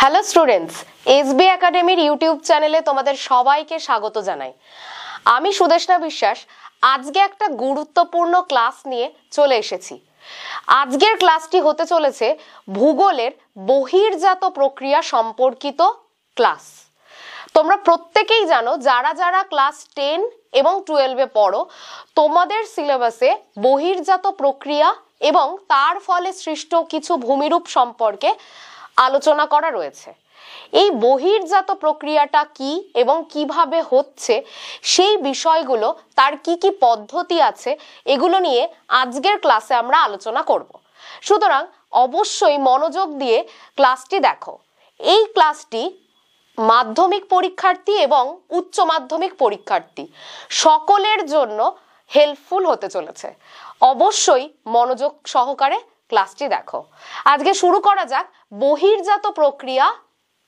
Hello students, SB একাডেমির YouTube চ্যানেলে তোমাদের সবাইকে স্বাগত জানাই। আমি সুদেষ্ণা বিশ্বাস আজকে একটা গুরুত্বপূর্ণ ক্লাস নিয়ে চলে এসেছি। আজকের ক্লাসটি হতে চলেছে ভূগোলের বহির্জাত প্রক্রিয়া সম্পর্কিত ক্লাস। তোমরা প্রত্যেকেই জানো, যারা যারা ক্লাস 10 এবং 12-এ পড়ো, তোমাদের সিলেবাসে বহির্জাত প্রক্রিয়া এবং তার ফলে সৃষ্ট কিছু ভূমিরূপ সম্পর্কে আলোচনা করা রয়েছে। এই বহির্জাত প্রক্রিয়াটা কি এবং কিভাবে হচ্ছে, সেই বিষয়গুলো, তার কি কি পদ্ধতি আছে, এগুলো নিয়ে আজকের ক্লাসে আমরা আলোচনা করব। সুতরাং অবশ্যই মনোযোগ দিয়ে ক্লাসটি দেখো। এই ক্লাসটি মাধ্যমিক পরীক্ষার্থী এবং উচ্চ মাধ্যমিক পরীক্ষার্থী সকলের জন্য হেল্পফুল হতে চলেছে। অবশ্যই মনোযোগ সহকারে ক্লাসটি দেখো। আজকে শুরু করা যাক বহির্জাত প্রক্রিয়া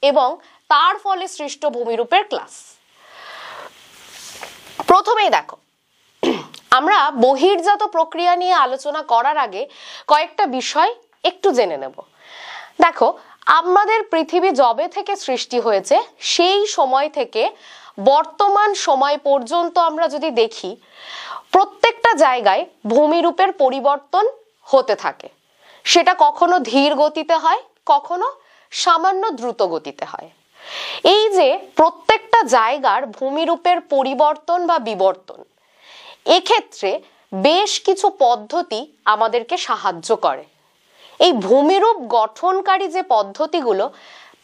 এবং তার ফলে সৃষ্ট ভূমিরূপের ক্লাস। প্রথমেই দেখো, আমরা বহির্জাত প্রক্রিয়া নিয়ে আলোচনা করার আগে কয়েকটা বিষয় একটু জেনে নেব। দেখো, আমাদের পৃথিবী যবে থেকে সৃষ্টি হয়েছে সেই সময় থেকে বর্তমান সময় পর্যন্ত আমরা যদি দেখি, প্রত্যেকটা জায়গায় ভূমিরূপের পরিবর্তন হতে থাকে। সেটা কখনো ধীর গতিতে হয়, কখনো সামান্য দ্রুত গতিতে হয়। এই যে প্রত্যেকটা জায়গার ভূমিরূপের পরিবর্তন বা বিবর্তন, এক্ষেত্রে বেশ কিছু পদ্ধতি আমাদেরকে সাহায্য করে। এই ভূমিরূপ গঠনকারী যে পদ্ধতিগুলো,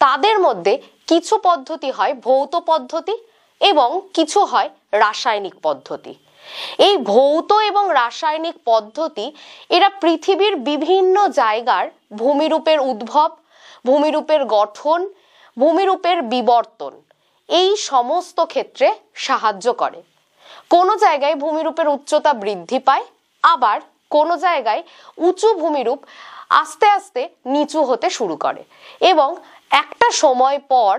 তাদের মধ্যে কিছু পদ্ধতি হয় ভৌত পদ্ধতি এবং কিছু হয় রাসায়নিক পদ্ধতি। এই ভৌত এবং রাসায়নিক পদ্ধতি এরা পৃথিবীর বিভিন্ন জায়গার ভূমিরূপের উদ্ভব, ভূমিরূপের গঠন, ভূমিরূপের বিবর্তন, এই সমস্ত ক্ষেত্রে সাহায্য করে। কোনো জায়গায় ভূমিরূপের উচ্চতা বৃদ্ধি পায়, আবার কোনো জায়গায় উঁচু ভূমিরূপ আস্তে আস্তে নিচু হতে শুরু করে এবং একটা সময় পর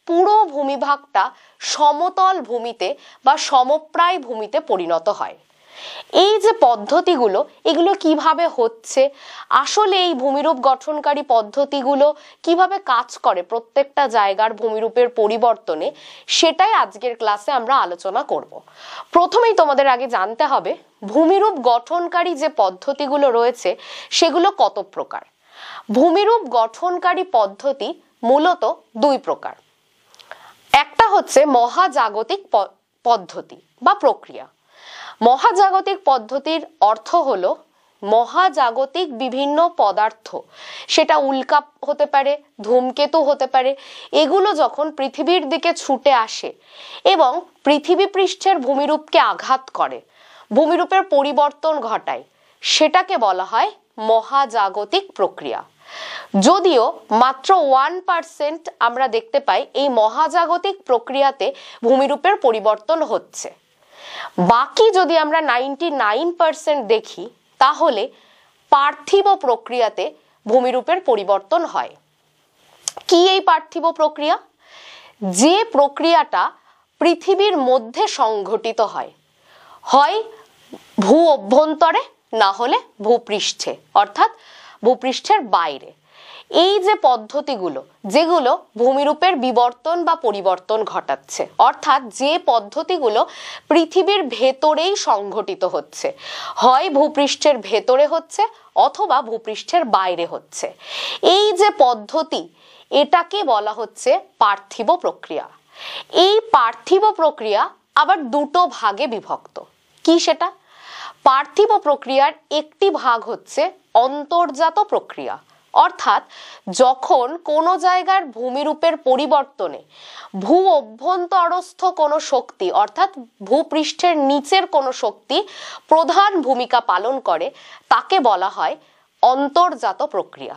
পুরো ভূমিভাগটা সমতল ভূমিতে বা সমপ্রায় ভূমিতে পরিণত হয়। এই যে পদ্ধতিগুলো, এগুলো কিভাবে হচ্ছে, আসলে এই ভূমিরূপ গঠনকারী পদ্ধতিগুলো কিভাবে কাজ করে প্রত্যেকটা জায়গার ভূমিরূপের পরিবর্তনে, সেটাই আজকের ক্লাসে আমরা আলোচনা করব। প্রথমেই তোমাদের আগে জানতে হবে ভূমিরূপ গঠনকারী যে পদ্ধতিগুলো রয়েছে সেগুলো কত প্রকার। ভূমিরূপ গঠনকারী পদ্ধতি মূলত দুই প্রকার। একটা হচ্ছে মহাজাগতিক পদ্ধতি বা প্রক্রিয়া। মহাজাগতিক পদ্ধতির অর্থ হলো মহাজাগতিক বিভিন্ন পদার্থ, সেটা উল্কা হতে পারে, ধূমকেতু হতে পারে, এগুলো যখন পৃথিবীর দিকে ছুটে আসে এবং পৃথিবী পৃষ্ঠের ভূমিরূপকে আঘাত করে, ভূমিরূপের পরিবর্তন ঘটায়, সেটাকে বলা হয় মহাজাগতিক প্রক্রিয়া। যদিও মাত্র 1% আমরা দেখতে পাই এই মহাজাগতিক প্রক্রিয়াতে ভূমিরূপের পরিবর্তন হচ্ছে। বাকি যদি আমরা 99% দেখি, তাহলে পার্থিব প্রক্রিয়াতে ভূমিরূপের পরিবর্তন হয়। কি এই পার্থিব প্রক্রিয়া? যে প্রক্রিয়াটা পৃথিবীর মধ্যে সংঘটিত হয়, হয় ভূ অভ্যন্তরে, না হলে ভূপৃষ্ঠে, অর্থাৎ ভূপৃষ্ঠের বাইরে। এই যে পদ্ধতিগুলো, যেগুলো ভূমিরূপের বিবর্তন বা পরিবর্তন ঘটাচ্ছে, অর্থাৎ যে পদ্ধতিগুলো পৃথিবীর ভেতরেই সংঘটিত হচ্ছে, হয় ভূপৃষ্ঠের ভেতরে হচ্ছে অথবা ভূপৃষ্ঠের বাইরে হচ্ছে, এই যে পদ্ধতি, এটাকে বলা হচ্ছে পার্থিব প্রক্রিয়া। এই পার্থিব প্রক্রিয়া আবার দুটো ভাগে বিভক্ত। কি সেটা? পার্থিব প্রক্রিয়ার একটি ভাগ হচ্ছে অন্তর্জাত প্রক্রিয়া, অর্থাৎ যখন কোনো জায়গার ভূমিরূপের পরিবর্তনে ভূ অভ্যন্তরস্থ কোনো শক্তি, অর্থাৎ ভূপৃষ্ঠের নিচের কোনো শক্তি প্রধান ভূমিকা পালন করে, তাকে বলা হয় অন্তর্জাত প্রক্রিয়া।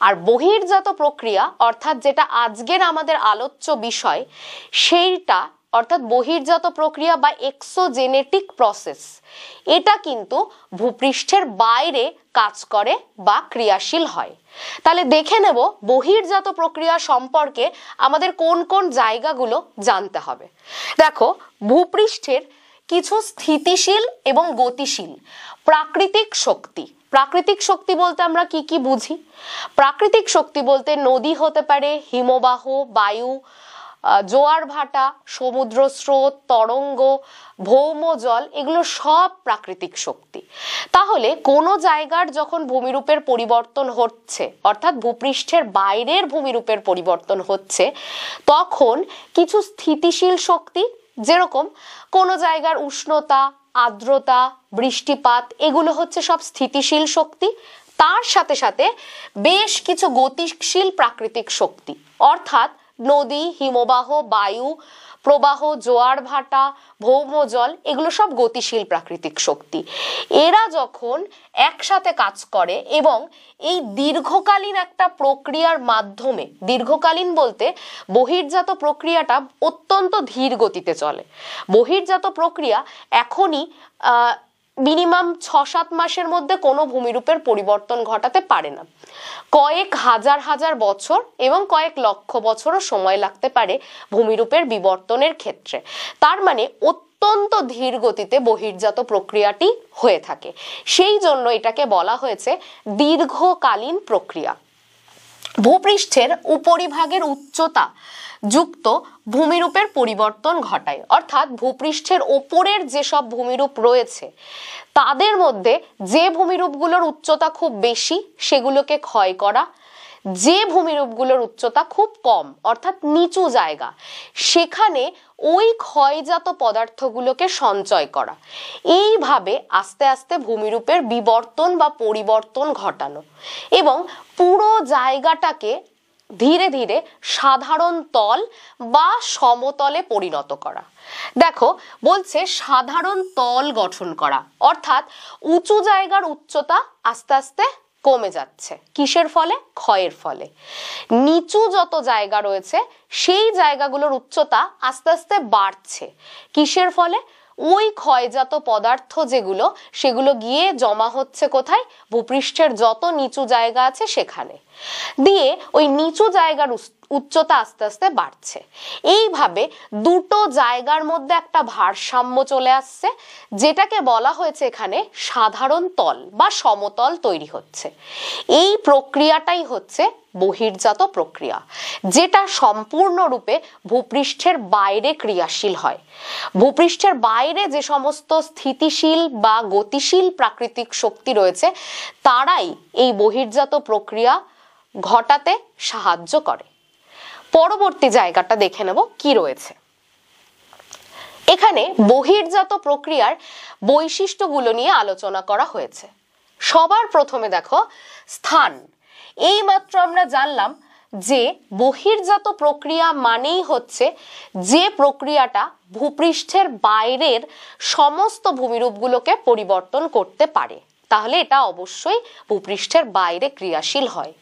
আর বহির্জাত প্রক্রিয়া, অর্থাৎ যেটা আজকের আমাদের আলোচ্য বিষয়, সেইটা অর্থাৎ বহির্জাত প্রক্রিয়া বা এক্সোজেনেটিক প্রসেস, এটা কিন্তু ভূপৃষ্ঠের বাইরে কাজ করে বা ক্রিয়াশীল হয়। তাহলে দেখে নেব বহির্জাত প্রক্রিয়া সম্পর্কে আমাদের কোন কোন জায়গাগুলো জানতে হবে। দেখো, ভূপৃষ্ঠের কিছু স্থিতিশীল এবং গতিশীল প্রাকৃতিক শক্তি প্রাকৃতিক শক্তি বলতে আমরা কি কি বুঝি? প্রাকৃতিক শক্তি বলতে নদী হতে পারে, হিমবাহ, বায়ু, জোয়ার ভাটা, সমুদ্র স্রোত, তরঙ্গ, ভৌম জল, এগুলো সব প্রাকৃতিক শক্তি। তাহলে কোনো জায়গার যখন ভূমিরূপের পরিবর্তন হচ্ছে, অর্থাৎ ভূপৃষ্ঠের বাইরের ভূমিরূপের পরিবর্তন হচ্ছে, তখন কিছু স্থিতিশীল শক্তি, যেরকম কোনো জায়গার উষ্ণতা, আর্দ্রতা, বৃষ্টিপাত, এগুলো হচ্ছে সব স্থিতিশীল শক্তি। তার সাথে সাথে বেশ কিছু গতিশীল প্রাকৃতিক শক্তি, অর্থাৎ নদী, হিমবাহ, বায়ু প্রবাহ, জোয়ার ভাটা, ভৌম জল, এগুলো সব গতিশীল প্রাকৃতিক শক্তি। এরা যখন একসাথে কাজ করে এবং এই দীর্ঘকালীন একটা প্রক্রিয়ার মাধ্যমে, দীর্ঘকালীন বলতে বহির্জাত প্রক্রিয়াটা অত্যন্ত ধীর গতিতে চলে। বহির্জাত প্রক্রিয়া এখনই মিনিমাম 6-7 মাসের মধ্যে কোনো ভূমিরূপের পরিবর্তন ঘটাতে পারে না। কয়েক হাজার হাজার বছর এবং কয়েক লক্ষ বছরও সময় লাগতে পারে ভূমিরূপের বিবর্তনের ক্ষেত্রে। তার মানে অত্যন্ত ধীর গতিতে বহির্জাত প্রক্রিয়াটি হয়ে থাকে, সেই জন্য এটাকে বলা হয়েছে দীর্ঘকালীন প্রক্রিয়া। ভূপৃষ্ঠের উপরিভাগের উচ্চতা যুক্ত ভূমিরূপের পরিবর্তন ঘটায়, অর্থাৎ ভূপৃষ্ঠের ওপরের যেসব ভূমিরূপ রয়েছে তাদের মধ্যে যে ভূমিরূপগুলোর উচ্চতা খুব বেশি সেগুলোকে ক্ষয় করা, যে ভূমিরূপগুলোর উচ্চতা খুব কম অর্থাৎ নিচু জায়গা, সেখানে ওই ক্ষয়জাত পদার্থগুলোকে সঞ্চয় করা। এইভাবে আস্তে আস্তে ভূমিরূপের বিবর্তন বা পরিবর্তন ঘটানো এবং পুরো জায়গাটাকে ধীরে ধীরে সাধারণ তল বা সমতলে পরিণত করা। দেখো বলছে সাধারণ তল গঠন করা, অর্থাৎ উঁচু জায়গার উচ্চতা আস্তে আস্তে কমে যাচ্ছে, কিসের ফলে? ক্ষয়ের ফলে। নিচু যত জায়গা রয়েছে সেই জায়গাগুলোর উচ্চতা আস্তে আস্তে বাড়ছে, কিসের ফলে? ওই ক্ষয়জাত পদার্থ যেগুলো, সেগুলো গিয়ে জমা হচ্ছে কোথায়? ভূপৃষ্ঠের যত নিচু জায়গা আছে সেখানে, দিয়ে ওই নিচু জায়গার উচ্চতা আস্তে আস্তে বাড়ছে। এইভাবে দুটো জায়গার মধ্যে একটা ভারসাম্য চলে আসছে, যেটাকে বলা হয়েছে এখানে সাধারণ তল বা সমতল তৈরি হচ্ছে। এই প্রক্রিয়াটাই হচ্ছে বহির্জাত প্রক্রিয়া, যেটা সম্পূর্ণরূপে ভূপৃষ্ঠের বাইরে ক্রিয়াশীল হয়। ভূপৃষ্ঠের বাইরে যে সমস্ত স্থিতিশীল বা গতিশীল প্রাকৃতিক শক্তি রয়েছে তারাই এই বহির্জাত প্রক্রিয়া ঘটাতে সাহায্য করে। পরবর্তী জায়গাটা দেখে নেব কি রয়েছে। এখানে বহির্জাত প্রক্রিয়ার বৈশিষ্ট্যগুলো নিয়ে আলোচনা করা হয়েছে। সবার প্রথমে দেখো স্থান। এই মাত্র আমরা জানলাম যে বহির্জাত প্রক্রিয়া মানেই হচ্ছে যে প্রক্রিয়াটা ভূপৃষ্ঠের বাইরের সমস্ত ভূমিরূপগুলোকে পরিবর্তন করতে পারে, তাহলে এটা অবশ্যই ভূপৃষ্ঠের বাইরে ক্রিয়াশীল হয়।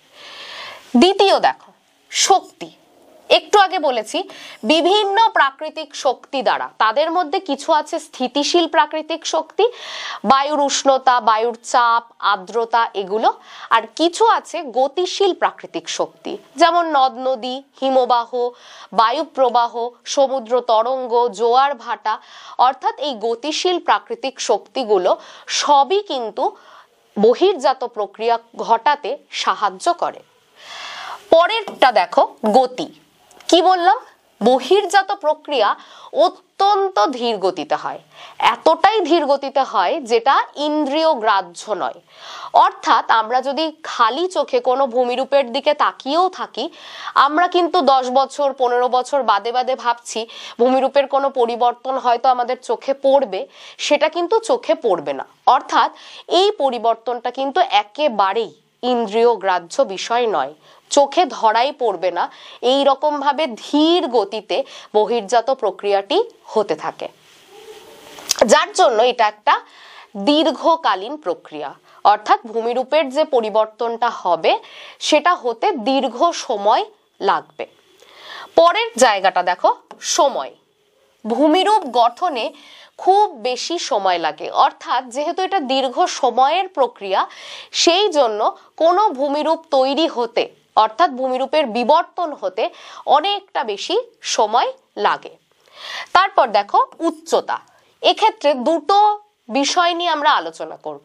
দ্বিতীয় দেখো শক্তি। একটু আগে বলেছি বিভিন্ন প্রাকৃতিক শক্তি দ্বারা, তাদের মধ্যে কিছু আছে স্থিতিশীল প্রাকৃতিক শক্তি, বায়ুর উষ্ণতা, বায়ুর চাপ, আর্দ্রতা, এগুলো, আর কিছু আছে গতিশীল প্রাকৃতিক শক্তি, যেমন নদ নদী, হিমবাহ, বায়ু প্রবাহ, সমুদ্র তরঙ্গ, জোয়ার ভাটা। অর্থাৎ এই গতিশীল প্রাকৃতিক শক্তিগুলো সবই কিন্তু বহির্জাত প্রক্রিয়া ঘটাতে সাহায্য করে। পরেরটা দেখো গতি। কি বললাম? বহির্জাত প্রক্রিয়া অত্যন্ত ধীর গতিতে হয়, এতটাই ধীর গতিতে হয় যেটা ইন্দ্রিয় গ্রাহ্য নয়। অর্থাৎ আমরা যদি খালি চোখে কোনো ভূমিরূপের দিকে তাকিয়েও থাকি, আমরা কিন্তু 10 বছর 15 বছর বাদে বাদে ভাবছি ভূমিরূপের কোনো পরিবর্তন হয়তো আমাদের চোখে পড়বে, সেটা কিন্তু চোখে পড়বে না। অর্থাৎ এই পরিবর্তনটা কিন্তু একেবারেই ইন্দ্রিয় গ্রাহ্য বিষয় নয়, চোখে ধরাই পড়বে না। এই রকম ভাবে ধীর গতিতে বহির্জাত প্রক্রিয়াটি হতে থাকে, যার জন্য এটা একটা দীর্ঘকালীন প্রক্রিয়া। অর্থাৎ ভূমিরূপের যে পরিবর্তনটা হবে সেটা হতে দীর্ঘ সময় লাগবে। পরের জায়গাটা দেখো সময়। ভূমিরূপ গঠনে খুব বেশি সময় লাগে, অর্থাৎ যেহেতু এটা দীর্ঘ সময়ের প্রক্রিয়া, সেই জন্য কোনো ভূমিরূপ তৈরি হতে, অর্থাৎ ভূমিরূপের বিবর্তন হতে অনেকটা বেশি সময় লাগে। তারপর দেখো উচ্চতা। এক্ষেত্রে দুটো বিষয় নিয়ে আমরা আলোচনা করব।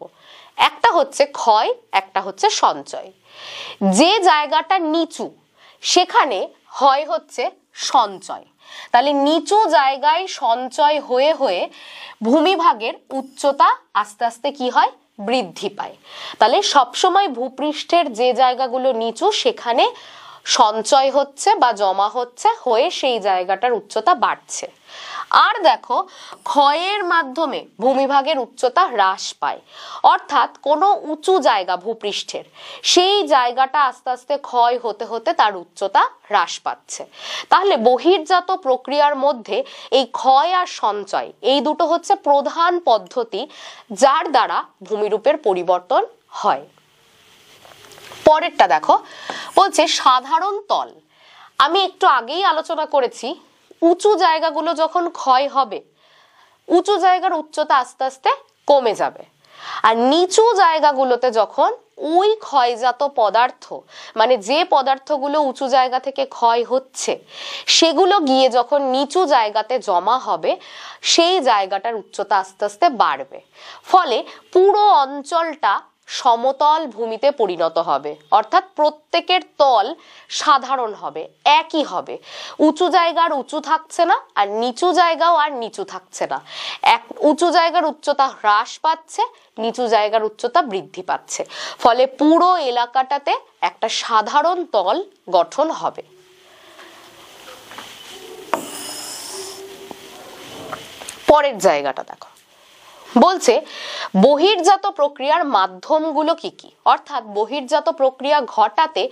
একটা হচ্ছে ক্ষয়, একটা হচ্ছে সঞ্চয়। যে জায়গাটা নিচু সেখানে হয় হচ্ছে সঞ্চয়। তাহলে নিচু জায়গায় সঞ্চয় হয়ে হয়ে ভূমিভাগের উচ্চতা আস্তে আস্তে কি হয়, বৃদ্ধি পায়। তাহলে সবসময় ভূপৃষ্ঠের যে জায়গাগুলো নিচু সেখানে সঞ্চয় হচ্ছে বা জমা হচ্ছে, হয়ে সেই জায়গাটার উচ্চতা বাড়ছে। আর দেখো, ক্ষয়ের মাধ্যমে ভূমিভাগের উচ্চতা হ্রাস পায়, অর্থাৎ কোনো উঁচু জায়গা ভূপৃষ্ঠের সেই জায়গাটা আস্তে আস্তে ক্ষয় হতে হতে তার উচ্চতা হ্রাস পাচ্ছে। তাহলে বহির্জাত প্রক্রিয়ার মধ্যে এই ক্ষয় আর সঞ্চয় এই দুটো হচ্ছে প্রধান পদ্ধতি যার দ্বারা ভূমিরূপের পরিবর্তন হয়। পরেরটা দেখো, বলছে সাধারণ তল। আমি একটু আগেই আলোচনা করেছি, উঁচু জায়গাগুলো যখন ক্ষয় হবে উঁচু জায়গার উচ্চতা আস্তে আস্তে কমে যাবে, আর নিচু জায়গাগুলোতে যখন ওই ক্ষয়জাত পদার্থ মানে যে পদার্থগুলো উঁচু জায়গা থেকে ক্ষয় হচ্ছে সেগুলো গিয়ে যখন নিচু জায়গাতে জমা হবে সেই জায়গাটার উচ্চতা আস্তে আস্তে বাড়বে। ফলে পুরো অঞ্চলটা সমতল ভূমিতে পরিণত হবে, অর্থাৎ প্রত্যেকের তল সাধারণ হবে, একই হবে। উঁচু জায়গার উঁচু থাকছে না, আর নিচু জায়গাও আর নিচু থাকছে না। উঁচু জায়গার উচ্চতা হ্রাস পাচ্ছে, নিচু জায়গার উচ্চতা বৃদ্ধি পাচ্ছে, ফলে পুরো এলাকাটাতে একটা সাধারণ তল গঠন হবে। পরের জায়গাটা দেখো, বলছে বহির্জাত প্রক্রিয়ার মাধ্যমগুলো কি কি, অর্থাৎ বহির্জাত প্রক্রিয়া ঘটাতে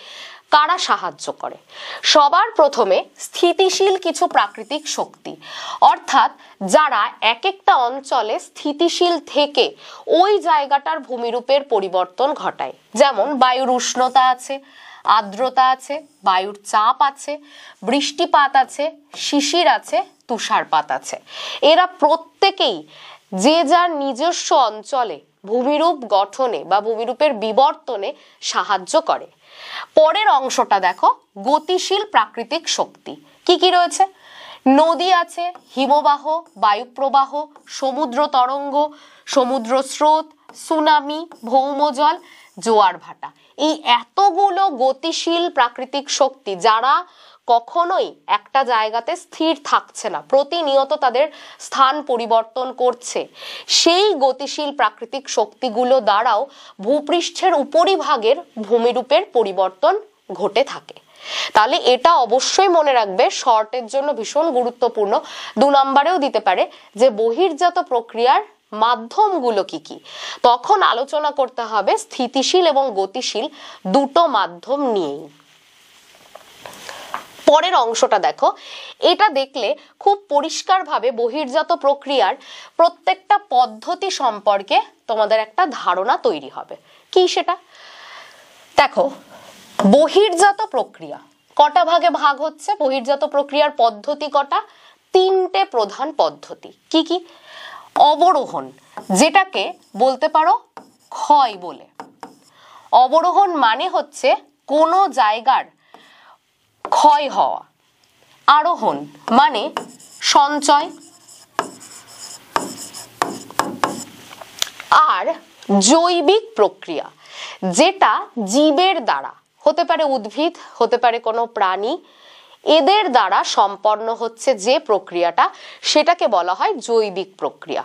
কারা সাহায্য করে। সবার প্রথমে স্থিতিশীল কিছু প্রাকৃতিক শক্তি, অর্থাৎ যারা এক একটা অঞ্চলে স্থিতিশীল থেকে ওই জায়গাটার ভূমিরূপের পরিবর্তন ঘটায়। যেমন বায়ুর উষ্ণতা আছে, আর্দ্রতা আছে, বায়ুর চাপ আছে, বৃষ্টিপাত আছে, শিশির আছে, তুষারপাত আছে। এরা প্রত্যেকেই যে যার নিজস্ব অঞ্চলে ভূমিরূপ গঠনে বা ভূমিরূপের বিবর্তনে সাহায্য করে। পরের অংশটা দেখো, গতিশীল প্রাকৃতিক শক্তি কি কি রয়েছে। নদী আছে, হিমবাহ, বায়ুপ্রবাহ, সমুদ্র তরঙ্গ, সমুদ্র স্রোত, সুনামি, ভৌমজল, জোয়ার ভাটা। এই এতগুলো গতিশীল প্রাকৃতিক শক্তি যারা কখনোই একটা জায়গাতে স্থির থাকছে না, প্রতিনিয়ত তাদের স্থান পরিবর্তন করছে, সেই গতিশীল প্রাকৃতিক শক্তিগুলো দ্বারাও ভূপৃষ্ঠের উপরিভাগের ভূমিরূপের পরিবর্তন ঘটে থাকে। তাহলে এটা অবশ্যই মনে রাখবে, শর্টের জন্য ভীষণ গুরুত্বপূর্ণ। 2 নম্বরেও দিতে পারে যে বহির্জাত প্রক্রিয়ার মাধ্যমগুলো কি কি, তখন আলোচনা করতে হবে স্থিতিশীল এবং গতিশীল দুটো মাধ্যম নিয়েই। পরের অংশটা দেখো, এটা দেখলে খুব পরিষ্কারভাবে বহির্জাত প্রক্রিয়ার প্রত্যেকটা পদ্ধতি সম্পর্কে তোমাদের একটা ধারণা তৈরি হবে। কি সেটা দেখো, বহির্জাত প্রক্রিয়া কটা ভাগে ভাগ হচ্ছে, বহির্জাত প্রক্রিয়ার পদ্ধতি কটা, 3টে প্রধান পদ্ধতি। কি কি? অবরোহণ, যেটাকে বলতে পারো ক্ষয় বলে। অবরোহণ মানে হচ্ছে কোনো জায়গার ক্ষয় হওয়া। আরোহণ মানে সঞ্চয়। আর জৈবিক প্রক্রিয়া, যেটা জীবের দ্বারা, হতে পারে উদ্ভিদ, হতে পারে কোনো প্রাণী, এদের দ্বারা সম্পন্ন হচ্ছে যে প্রক্রিয়াটা সেটাকে বলা হয় জৈবিক প্রক্রিয়া।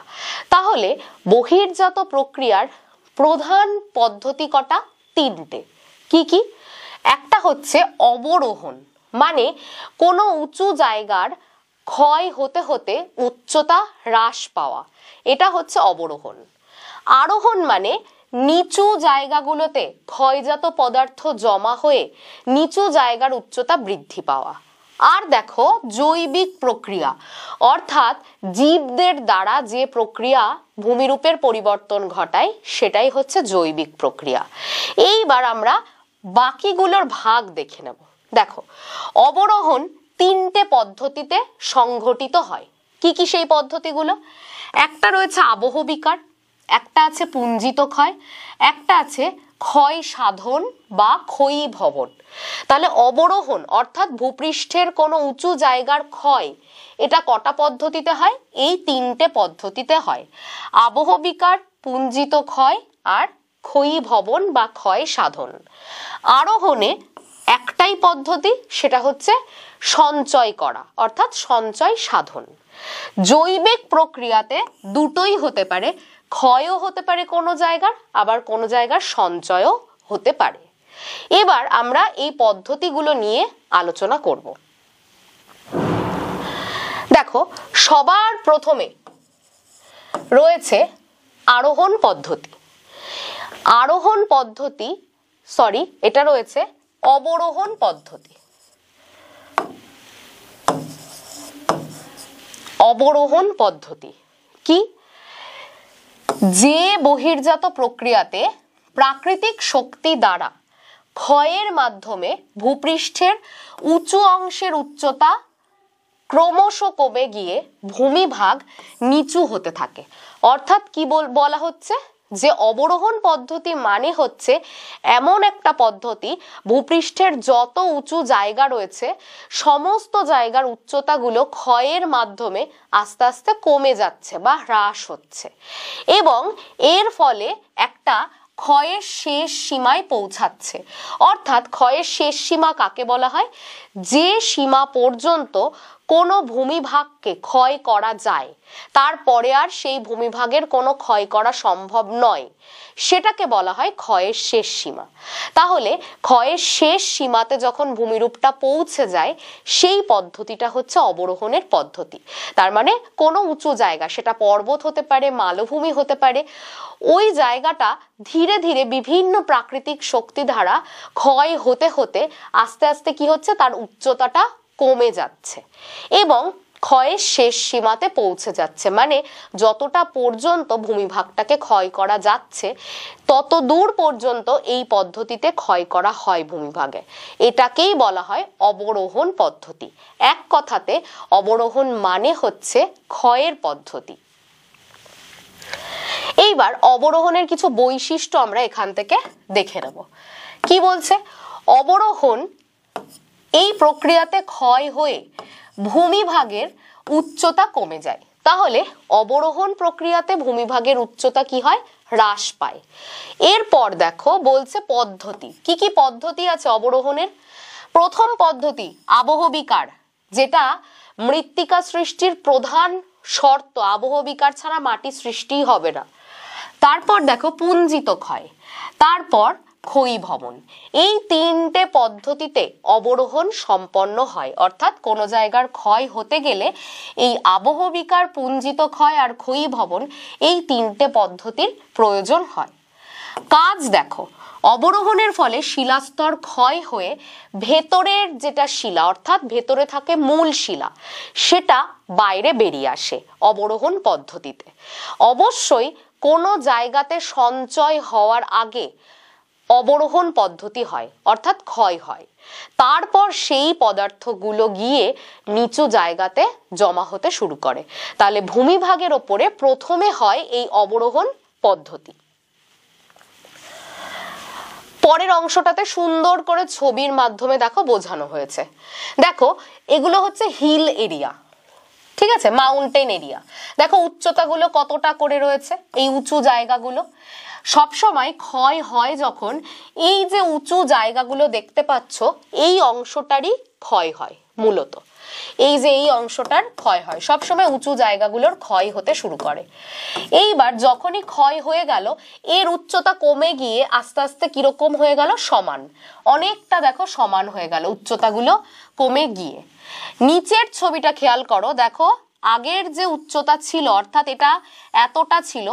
তাহলে বহির্জাত প্রক্রিয়ার প্রধান পদ্ধতি কটা? 3টে। কি কি? একটা হচ্ছে অবরোহণ, মানে কোনো উঁচু জায়গার ক্ষয় হতে হতে উচ্চতা হ্রাস পাওয়া, এটা হচ্ছে অবরোহণ। আরোহণ মানে নিচু জায়গাগুলোতে ক্ষয়জাত পদার্থ জমা হয়ে নিচু জায়গার উচ্চতা বৃদ্ধি পাওয়া। আর দেখো জৈবিক প্রক্রিয়া, অর্থাৎ জীবদের দ্বারা যে প্রক্রিয়া ভূমিরূপের পরিবর্তন ঘটায় সেটাই হচ্ছে জৈবিক প্রক্রিয়া। এইবার আমরা বাকিগুলোর ভাগ দেখে নেব। দেখো, অবরোহণ 3টে পদ্ধতিতে সংঘটিত হয়। কি কি সেই পদ্ধতিগুলো? একটা রয়েছে আবহ বিকার, একটা আছে পুঞ্জিত ক্ষয়, একটা আছে ক্ষয় সাধন বা ক্ষয়ীভবন। তাহলে অবরোহণ অর্থাৎ ভূপৃষ্ঠের কোনো উঁচু জায়গার ক্ষয়, এটা কটা পদ্ধতিতে হয়? এই 3টে পদ্ধতিতে হয়। আবহ বিকার, পুঞ্জিত ক্ষয় আর ক্ষয়ীভবন বা ক্ষয় সাধন। আরোহণে একটাই পদ্ধতি, সেটা হচ্ছে সঞ্চয় করা অর্থাৎ সঞ্চয় সাধন। জৈবিক প্রক্রিয়াতে দুটোই হতে পারে, ক্ষয়ও হতে পারে কোনো জায়গার, আবার কোনো জায়গার সঞ্চয়ও হতে পারে। এবার আমরা এই পদ্ধতিগুলো নিয়ে আলোচনা করব। দেখো, সবার প্রথমে রয়েছে আরোহণ পদ্ধতি। আরোহণ পদ্ধতি এটা রয়েছে অবরোহণ পদ্ধতি। অবরোহণ পদ্ধতি কি? যে বহির্জাত প্রক্রিয়াতে প্রাকৃতিক শক্তি দ্বারা ক্ষয়ের মাধ্যমে ভূপৃষ্ঠের উঁচু অংশের উচ্চতা ক্রমশ কমে গিয়ে ভূমিভাগ নিচু হতে থাকে। অর্থাৎ কি বলা হচ্ছে, যে অবরোহণ পদ্ধতি মানে হচ্ছে এমন একটা পদ্ধতি ভূপৃষ্ঠের যত উঁচু জায়গা রয়েছে সমস্ত জায়গার উচ্চতাগুলো ক্ষয়ের মাধ্যমে আস্তে আস্তে কমে যাচ্ছে বা হ্রাস হচ্ছে, এবং এর ফলে একটা ক্ষয়ের শেষ সীমায় পৌঁছাচ্ছে। অর্থাৎ ক্ষয়ের শেষ সীমা কাকে বলা হয়? যে সীমা পর্যন্ত কোনো ভূমিভাগকে ক্ষয় করা যায়, তারপরে আর সেই ভূমিভাগের কোনো ক্ষয় করা সম্ভব নয়, সেটাকে বলা হয় ক্ষয়ের শেষ সীমা। তাহলে ক্ষয়ের শেষ সীমাতে যখন ভূমিরূপটা পৌঁছে যায়, সেই পদ্ধতিটা হচ্ছে অবরোহণের পদ্ধতি। তার মানে কোনো উঁচু জায়গা, সেটা পর্বত হতে পারে, মালভূমি হতে পারে, ওই জায়গাটা ধীরে ধীরে বিভিন্ন প্রাকৃতিক শক্তি দ্বারা ক্ষয় হতে হতে আস্তে আস্তে কি হচ্ছে, তার উচ্চতাটা কমে যাচ্ছে এবং ক্ষয়ের শেষ সীমাতে পৌঁছে যাচ্ছে। মানে যতটা পর্যন্ত ভূমিভাগটাকে ক্ষয় করা যাচ্ছে তত দূর পর্যন্ত এই পদ্ধতিতে ক্ষয় করা হয় ভূমিভাগে। এটাকেই বলা হয় অবরোহণ পদ্ধতি। এক কথাতে অবরোহণ মানে হচ্ছে ক্ষয়ের পদ্ধতি। এইবার অবরোহণের কিছু বৈশিষ্ট্য আমরা এখান থেকে দেখে নেব। কি বলছে? অবরোহণ এই প্রক্রিয়াতে ক্ষয় হয়ে ভূমিভাগের উচ্চতা কমে যায়। তাহলে অবরোহণ প্রক্রিয়াতে ভূমিভাগের উচ্চতা কি হয়? হ্রাস পায়। এরপর দেখো বলছে পদ্ধতি। কি কি পদ্ধতি আছে অবরোহণের? প্রথম পদ্ধতি আবহবিকার, যেটা মৃত্তিকা সৃষ্টির প্রধান শর্ত। আবহবিকার ছাড়া মাটি সৃষ্টিই হবে না। তারপর দেখো পুঞ্জিত ক্ষয়, তারপর ক্ষয়ীভবন। এই তিনটে পদ্ধতিতে অবরোহণ সম্পন্ন হয়। অর্থাৎ কোনো জায়গার ক্ষয় হতে গেলে এই আবহবিকার, পুঞ্জিত ক্ষয় আর ক্ষয়ীভবন, এই তিনটে পদ্ধতির প্রয়োজন হয়। কাজ দেখো, অবরোহণের ফলে শিলাস্তর ক্ষয় হয়ে ভেতরের যেটা শিলা, অর্থাৎ ভেতরে থাকে মূল শিলা, সেটা বাইরে বেরিয়ে আসে অবরোহণ পদ্ধতিতে। অবশ্যই কোনো জায়গাতে সঞ্চয় হওয়ার আগে অবরোহণ পদ্ধতি হয়, অর্থাৎ ক্ষয় হয়। তারপর সেই পদার্থগুলো গিয়ে নিচু জায়গাতে জমা হতে শুরু করে। তাহলে ভূমিভাগের ওপরে প্রথমে হয় এই অবরোহণ পদ্ধতি। পরের অংশটাতে সুন্দর করে ছবির মাধ্যমে দেখো বোঝানো হয়েছে। দেখো এগুলো হচ্ছে হিল এরিয়া, ঠিক আছে, মাউন্টেন এরিয়া। দেখো উচ্চতাগুলো কতটা করে রয়েছে, এই উঁচু জায়গাগুলো। সবসময় ক্ষয় হয় যখন এই যে উঁচু জায়গাগুলো দেখতে পাচ্ছ, এই অংশটারই ক্ষয় হয় মূলত। এই যে এই অংশটার ক্ষয় হয়, সবসময় উঁচু জায়গাগুলোর ক্ষয় হতে শুরু করে। এইবার যখনই ক্ষয় হয়ে গেল, এর উচ্চতা কমে গিয়ে আস্তে আস্তে কিরকম হয়ে গেল? সমান, অনেকটা দেখো সমান হয়ে গেল উচ্চতাগুলো কমে গিয়ে। নিচের ছবিটা খেয়াল করো, দেখো আগের যে উচ্চতা ছিল, অর্থাৎ এটা এতটা ছিল,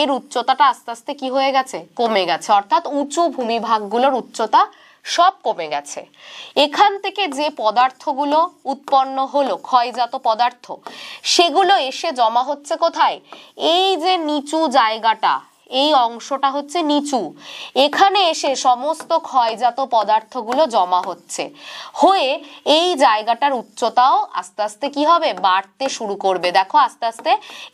এর উচ্চতাটা আস্তে আস্তে কি হয়ে গেছে? কমে গেছে। অর্থাৎ উঁচু ভূমিভাগগুলোর উচ্চতা সব কমে গেছে। এখান থেকে যে পদার্থগুলো উৎপন্ন হলো, ক্ষয়জাত পদার্থ, সেগুলো এসে জমা হচ্ছে কোথায়? এই যে নিচু জায়গাটা, এই অংশটা হচ্ছে নিচু, এখানে এসে সমস্ত ক্ষয়জাত পদার্থগুলো জমা হচ্ছে, হয়ে এই জায়গাটার উচ্চতাও আস্তে আস্তে কি হবে? বাড়তে শুরু করবে। দেখো আস্তে আস্তে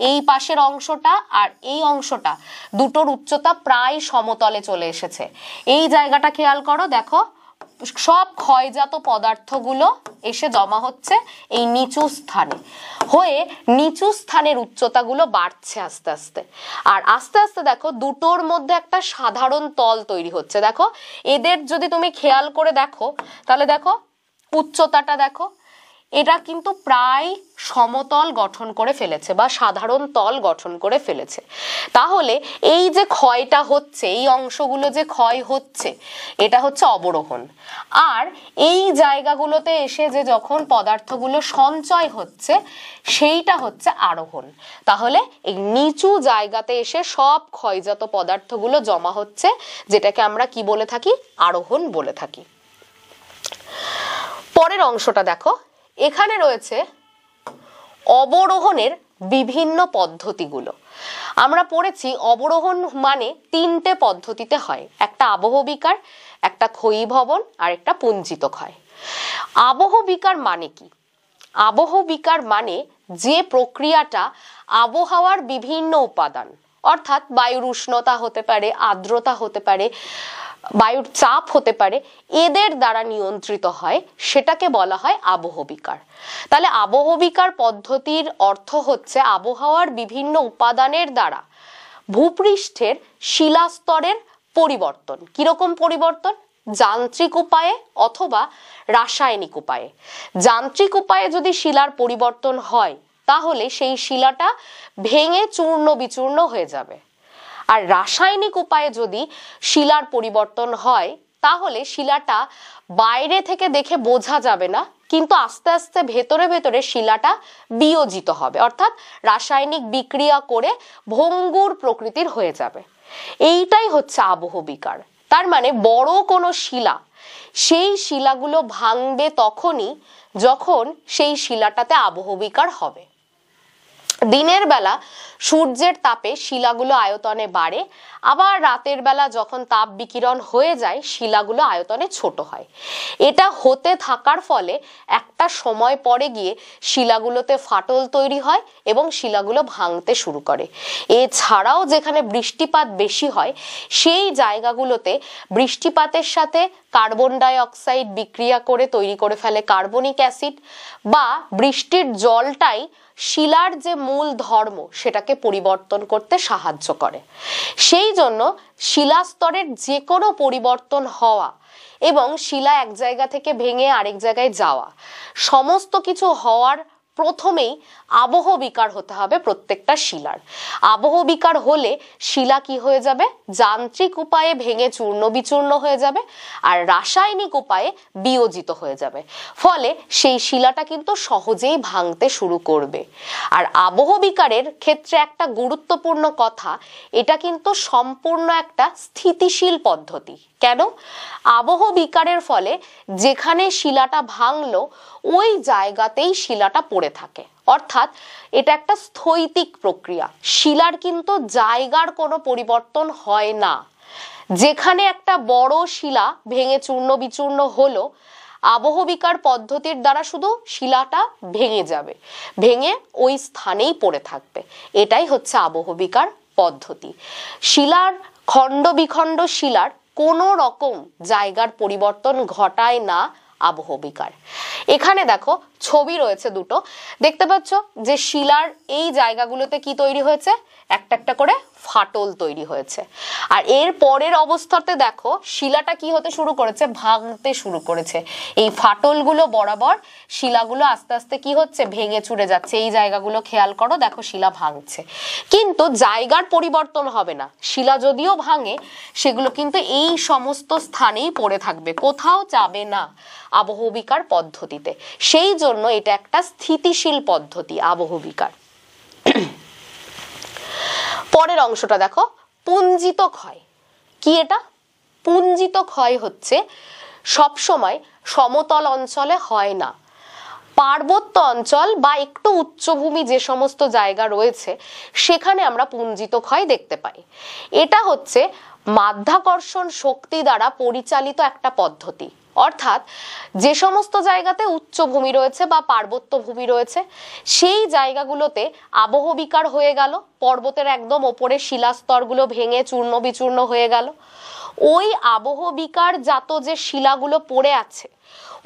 এই পাশের অংশটা আর এই অংশটা, দুটোর উচ্চতা প্রায় সমতলে চলে এসেছে। এই জায়গাটা খেয়াল করো, দেখো সব ক্ষয়জাত পদার্থগুলো এসে জমা হচ্ছে এই নিচু স্থানে, হয়ে নিচু স্থানের উচ্চতাগুলো বাড়ছে আস্তে আস্তে। আর আস্তে আস্তে দেখো দুটোর মধ্যে একটা সাধারণ তল তৈরি হচ্ছে। দেখো এদের যদি তুমি খেয়াল করে দেখো তাহলে দেখো উচ্চতাটা দেখো, এটা কিন্তু প্রায় সমতল গঠন করে ফেলেছে বা সাধারণ তল গঠন করে ফেলেছে। তাহলে এই যে ক্ষয়টা হচ্ছে, এই অংশগুলো যে ক্ষয় হচ্ছে, এটা হচ্ছে অবরোহণ। আর এই জায়গাগুলোতে এসে যে যখন পদার্থগুলো সঞ্চয় হচ্ছে সেইটা হচ্ছে আরোহণ। তাহলে এই নিচু জায়গাতে এসে সব ক্ষয়জাত পদার্থগুলো জমা হচ্ছে, যেটাকে আমরা কি বলে থাকি? আরোহণ বলে থাকি। পরের অংশটা দেখো, এখানে রয়েছে অবরোহণের বিভিন্ন পদ্ধতিগুলো। আমরা পড়েছি অবরোহণ মানে তিনটে পদ্ধতিতে হয়, একটা আবহ বিকার, একটা ক্ষয়ীভবন আর একটা পুঞ্জিত ক্ষয়। আবহ বিকার মানে কি? আবহ বিকার মানে যে প্রক্রিয়াটা আবহাওয়ার বিভিন্ন উপাদান, অর্থাৎ বায়ুর উষ্ণতা হতে পারে, আর্দ্রতা হতে পারে, বায়ুর চাপ হতে পারে, এদের দ্বারা নিয়ন্ত্রিত হয়, সেটাকে বলা হয় আবহ বিকার। তাহলে আবহ বিকার পদ্ধতির অর্থ হচ্ছে আবহাওয়ার বিভিন্ন উপাদানের দ্বারা ভূপৃষ্ঠের শিলাস্তরের পরিবর্তন। কিরকম পরিবর্তন? যান্ত্রিক উপায়ে অথবা রাসায়নিক উপায়ে। যান্ত্রিক উপায়ে যদি শিলার পরিবর্তন হয় তাহলে সেই শিলাটা ভেঙে চূর্ণ বিচূর্ণ হয়ে যাবে। আর রাসায়নিক উপায়ে যদি শিলার পরিবর্তন হয় তাহলে শিলাটা বাইরে থেকে দেখে বোঝা যাবে না, কিন্তু আস্তে আস্তে ভেতরে ভেতরে শিলাটা বিয়োজিত হবে, অর্থাৎ রাসায়নিক বিক্রিয়া করে ভঙ্গুর প্রকৃতির হয়ে যাবে। এইটাই হচ্ছে আবহ বিকার। তার মানে বড় কোনো শিলা, সেই শিলাগুলো ভাঙবে তখনই যখন সেই শিলাটাতে আবহ বিকার হবে। দিনের বেলা সূর্যের তাপে শিলাগুলো আয়তনে বাড়ে, আবার রাতের বেলা যখন তাপ বিকিরণ হয়ে যায় শিলাগুলো আয়তনে ছোট হয়। এটা হতে থাকার ফলে একটা সময় পরে গিয়ে শিলাগুলোতে ফাটল তৈরি হয় এবং শিলাগুলো ভাঙতে শুরু করে। এছাড়াও যেখানে বৃষ্টিপাত বেশি হয় সেই জায়গাগুলোতে বৃষ্টিপাতের সাথে কার্বন ডাই অক্সাইড বিক্রিয়া করে তৈরি করে ফেলে কার্বনিক অ্যাসিড, বা বৃষ্টির জলটাই শিলার যে মূল ধর্ম সেটাকে পরিবর্তন করতে সাহায্য করে। সেই জন্য শিলাস্তরের যে কোনো পরিবর্তন হওয়া এবং শিলা এক জায়গা থেকে ভেঙে আরেক জায়গায় যাওয়া, সমস্ত কিছু হওয়ার প্রথমেই আবহ বিকার হতে হবে প্রত্যেকটা শিলার। আবহ বিকার হলে শিলা কি হয়ে যাবে? যান্ত্রিক উপায়ে ভেঙে চূর্ণ বিচূর্ণ হয়ে যাবে আর রাসায়নিক উপায়ে বিয়োজিত হয়ে যাবে। ফলে সেই শিলাটা কিন্তু সহজেই ভাঙতে শুরু করবে। আর আবহ বিকারের ক্ষেত্রে একটা গুরুত্বপূর্ণ কথা, এটা কিন্তু সম্পূর্ণ একটা স্থিতিশীল পদ্ধতি। কেন? আবহ বিকারের ফলে যেখানে শিলাটা ভাঙলো ওই জায়গাতেই শিলাটা পড়ে থাকে, অর্থাৎ এটা একটা স্থৈতিক প্রক্রিয়া। শিলার কিন্তু জায়গার কোনো পরিবর্তন হয় না। যেখানে একটা বড় শিলা ভেঙে চূর্ণ বিচূর্ণ হলো, আবহ বিকার পদ্ধতির দ্বারা শুধু শিলাটা ভেঙে যাবে, ভেঙে ওই স্থানেই পড়ে থাকবে। এটাই হচ্ছে আবহ বিকার পদ্ধতি। শিলার খণ্ড বিখণ্ড শিলার কোনো রকম জায়গার পরিবর্তন ঘটায় না আবহ বিকার। এখানে দেখো ছবি রয়েছে দুটো, দেখতে পাচ্ছ যে শিলার এই জায়গাগুলোতে কি তৈরি হয়েছে? একটা একটা করে ফাটল তৈরি হয়েছে। আর এর পরের অবস্থাতে দেখো শিলাটা কি হতে শুরু করেছে? ভাঙতে শুরু করেছে। এই ফাটলগুলো বরাবর শিলাগুলো আস্তে আস্তে কি হচ্ছে? ভেঙে চুরে যাচ্ছে। এই জায়গাগুলো খেয়াল করো, দেখো শিলা ভাঙছে, কিন্তু জায়গার পরিবর্তন হবে না। শিলা যদিও ভাঙে সেগুলো কিন্তু এই সমস্ত স্থানেই পড়ে থাকবে, কোথাও যাবে না আবহ বিকার পদ্ধতিতে। সেই জন্য এটা একটা স্থিতিশীল পদ্ধতি আবহ বিকার। পরের অংশটা দেখো, পুঞ্জিত ক্ষয়। কি এটা? পুঞ্জিত ক্ষয় হচ্ছে সবসময় সমতল অঞ্চলে হয় না, পার্বত্য অঞ্চল বা একটু উচ্চভূমি যে সমস্ত জায়গা রয়েছে সেখানে আমরা পুঞ্জিত ক্ষয় দেখতে পাই। এটা হচ্ছে মাধ্যাকর্ষণ শক্তি দ্বারা পরিচালিত একটা পদ্ধতি। অর্থাৎ যে সমস্ত জায়গাতে উচ্চভূমি রয়েছে বা পার্বত্য ভূমি রয়েছে সেই জায়গাগুলোতে আবহ বিকার হয়ে গেল, পর্বতের একদম ওপরে শিলাস্তরগুলো ভেঙে চূর্ণ বিচূর্ণ হয়ে গেল। ওই আবহবিকার জাত যে শিলাগুলো পড়ে আছে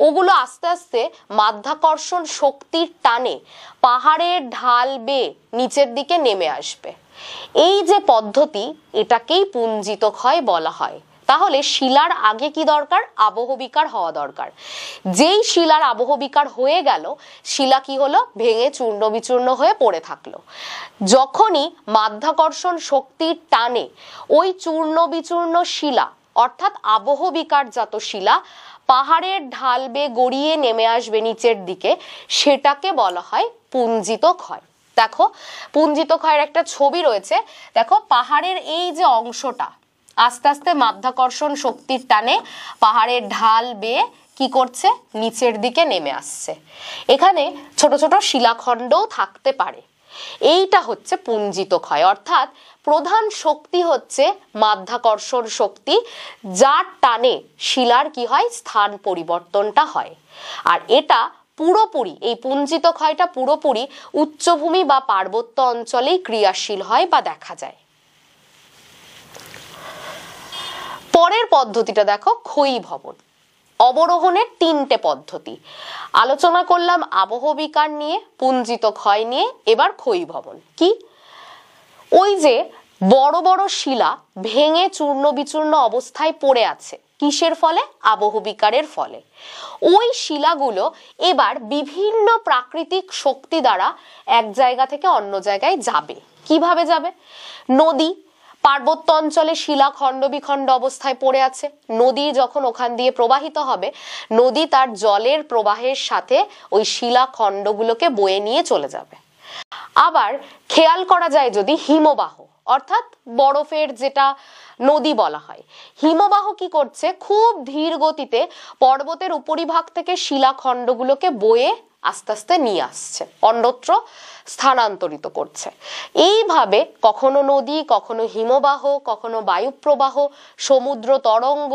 ওগুলো আস্তে আস্তে মাধ্যাকর্ষণ শক্তির টানে পাহাড়ের ঢাল বেয়ে নিচের দিকে নেমে আসবে। এই যে পদ্ধতি, এটাকেই পুঞ্জিত ক্ষয় বলা হয়। তাহলে শিলার আগে কি দরকার? আবহবিকার হওয়া দরকার। যেই শিলার আবহবিকার হয়ে গেল, শিলা কি হলো? ভেঙে চূর্ণ বিচূর্ণ হয়ে পড়ে থাকলো। যখনই মাধ্যাকর্ষণ শক্তির টানে ওই চূর্ণ বিচূর্ণ শিলা অর্থাৎ আবহবিকার জাত শিলা পাহাড়ের ঢাল বেয়ে গড়িয়ে নেমে আসবে নিচের দিকে, সেটাকে বলা হয় পুঞ্জিত ক্ষয়। দেখো পুঞ্জিত ক্ষয়ের একটা ছবি রয়েছে। দেখো পাহাড়ের এই যে অংশটা আস্তে আস্তে মাধ্যাকর্ষণ শক্তির টানে পাহাড়ের ঢাল বেয়ে কি করছে? নিচের দিকে নেমে আসছে। এখানে ছোট ছোট শিলাখণ্ডও থাকতে পারে। এইটা হচ্ছে পুঞ্জিত ক্ষয়, অর্থাৎ প্রধান শক্তি হচ্ছে মাধ্যাকর্ষণ শক্তি, যার টানে শিলার কি হয়? স্থান পরিবর্তনটা হয়। আর এটা পুরোপুরি, এই পুঞ্জিত ক্ষয়টা পুরোপুরি উচ্চভূমি বা পার্বত্য অঞ্চলেই ক্রিয়াশীল হয় বা দেখা যায়। পরের পদ্ধতিটা দেখো, ক্ষয়ীভবন। অবরোহণের তিনটে পদ্ধতি আলোচনা করলাম, আবহবিকার নিয়ে, পুঞ্জিত ক্ষয় নিয়ে, এবার ক্ষয়ীভবন কি? ওই যে বড় বড় শিলা ভেঙে চূর্ণ বিচূর্ণ অবস্থায় পড়ে আছে, কিসের ফলে? আবহবিকারের ফলে। ওই শিলাগুলো এবার বিভিন্ন প্রাকৃতিক শক্তি দ্বারা এক জায়গা থেকে অন্য জায়গায় যাবে। কিভাবে যাবে? নদী, পার্বত্য অঞ্চলে শিলা খণ্ড বিখণ্ড অবস্থায় পড়ে আছে, নদী যখন ওখান দিয়ে প্রবাহিত হবে, নদী তার জলের প্রবাহের সাথে ওই শিলা খণ্ডগুলোকে বয়ে নিয়ে চলে যাবে। আবার খেয়াল করা যায় যদি হিমবাহ, অর্থাৎ বরফের যেটা নদী বলা হয়, হিমবাহ কি করছে? খুব ধীর গতিতে পর্বতের উপরিভাগ থেকে শিলাখণ্ডগুলোকে বয়ে আস্তে আস্তে নিয়ে আসছে, অন্যত্র স্থানান্তরিত করছে। এইভাবে কখনো নদী, কখনো হিমবাহ, কখনো বায়ুপ্রবাহ, সমুদ্র তরঙ্গ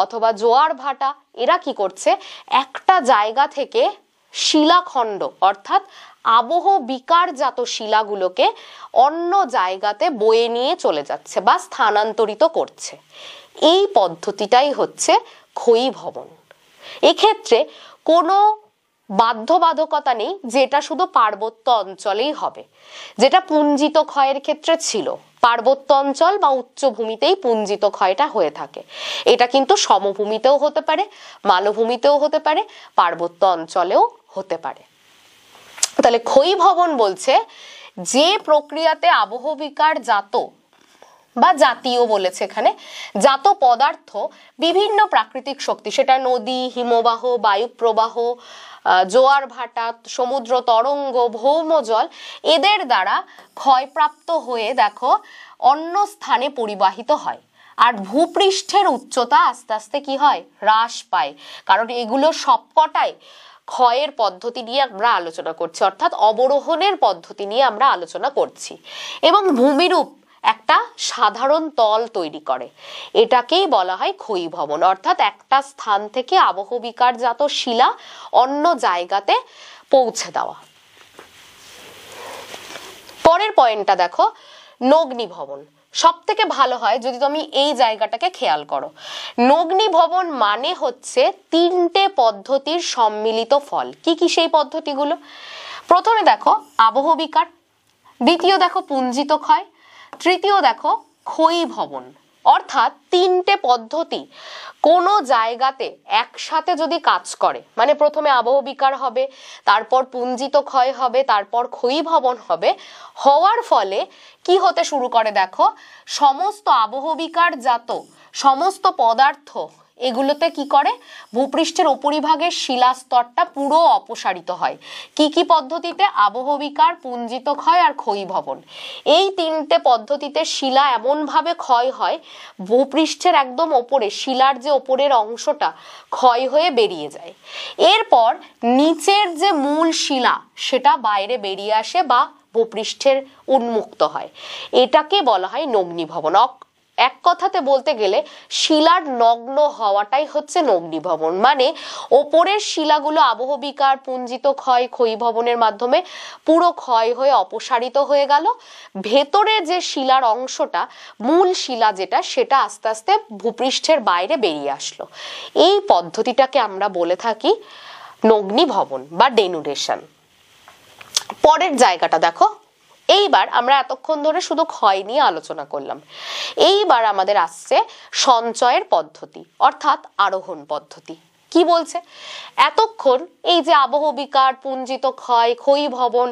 অথবা জোয়ার ভাটা, এরা কি করছে? একটা জায়গা থেকে শিলাখণ্ড অর্থাৎ আবহবিকারজাত শিলাগুলোকে অন্য জায়গাতে বয়ে নিয়ে চলে যাচ্ছে বা স্থানান্তরিত করছে। এই পদ্ধতিটাই হচ্ছে ক্ষয়ীভবন। এক্ষেত্রে কোনো বাধ্যবাধকতা নেই যেটা শুধু পার্বত্য অঞ্চলেই হবে, যেটা পুঞ্জিত ক্ষয়ের ক্ষেত্রে ছিল। পার্বত্য অঞ্চল বা উচ্চভূমিতেই পুঞ্জিত ক্ষয়টা হয়ে থাকে। এটা কিন্তু সমভূমিতেও হতে পারে, মালভূমিতেও হতে পারে, পার্বত্য অঞ্চলেও হতে পারে। তাহলে ক্ষয়ীভবন বলছে যে প্রক্রিয়াতে আবহবিকার জাত বা জাতীয় বলেছে এখানে, জাত পদার্থ বিভিন্ন প্রাকৃতিক শক্তি, সেটা নদী, হিমবাহ, বায়ুপ্রবাহ, জোয়ার ভাটা, সমুদ্র তরঙ্গ, ভৌমজল, এদের দ্বারা ক্ষয়প্রাপ্ত হয়ে দেখো অন্য স্থানে পরিবাহিত হয়। আর ভূপৃষ্ঠের উচ্চতা আস্তে আস্তে কি হয়? হ্রাস পায়, কারণ এগুলো সবকটাই ক্ষয়ের পদ্ধতি নিয়ে আমরা আলোচনা করছি, অর্থাৎ অবরোহণের পদ্ধতি নিয়ে আমরা আলোচনা করছি। এবং ভূমিরূপ একটা সাধারণ তল তৈরি করে, এটাকেই বলা হয় ক্ষয়ীভবন, অর্থাৎ একটা স্থান থেকে আবহবিকারজাত শিলা অন্য জায়গাতে পৌঁছে দেওয়া। পরের পয়েন্টটা দেখো, নগ্নিভবন। সব থেকে ভালো হয় যদি তুমি এই জায়গাটাকে খেয়াল করো। নগ্নিভবন মানে হচ্ছে তিনটে পদ্ধতির সম্মিলিত ফল। কি কি সেই পদ্ধতিগুলো? প্রথমে দেখো আবহবিকার, দ্বিতীয় দেখো পুঞ্জিত ক্ষয়, তৃতীয় দেখো ক্ষয়ীভবন। অর্থাৎ তিনটে পদ্ধতি কোনো জায়গাতে একসাথে যদি কাজ করে, মানে প্রথমে আবহবিকার হবে, তারপর পুঞ্জিত ক্ষয় হবে, তারপর ক্ষয়ীভবন হবে, হওয়ার ফলে কি হতে শুরু করে দেখো, সমস্ত আবহবিকার জাত সমস্ত পদার্থ এগুলোতে কি করে? ভূপৃষ্ঠের উপরিভাগের শিলাস্তরটা পুরো অপসারিত হয়। কি কি পদ্ধতিতে? আবহবিকার, পুঞ্জিত ক্ষয় আর ক্ষয়ীভবন। এই তিনটে পদ্ধতিতে শিলা এমন ভাবে ক্ষয় হয়, ভূপৃষ্ঠের একদম ওপরে শিলার যে ওপরের অংশটা ক্ষয় হয়ে বেরিয়ে যায়। এরপর নিচের যে মূল শিলা সেটা বাইরে বেরিয়ে আসে বা ভূপৃষ্ঠের উন্মুক্ত হয়। এটাকে বলা হয় নগ্নিভবন। এক কথাতে বলতে গেলে শিলার নগ্ন হওয়াটাই হচ্ছে নগ্নিভবন। মানে ওপরের শিলাগুলো আবহবিকার পুঞ্জিত ক্ষয় ক্ষয়ীভবনের মাধ্যমে পুরো ক্ষয় হয়ে অপসারিত হয়ে গেল, ভেতরে যে শিলার অংশটা মূল শিলা যেটা সেটা আস্তে আস্তে ভূপৃষ্ঠের বাইরে বেরিয়ে আসলো। এই পদ্ধতিটাকে আমরা বলে থাকি নগ্নিভবন বা ডেনুডেশন। পরের জায়গাটা দেখো, এইবার আমরা এতক্ষণ ধরে শুধু ক্ষয় নিয়ে আলোচনা করলাম, এইবার আমাদের আসছে সঞ্চয়ের পদ্ধতি অর্থাৎ আরোহণ পদ্ধতি। কি বলছে, এতক্ষণ এই যে আবহবিকার পুঞ্জিত ক্ষয় ক্ষয়ীভবন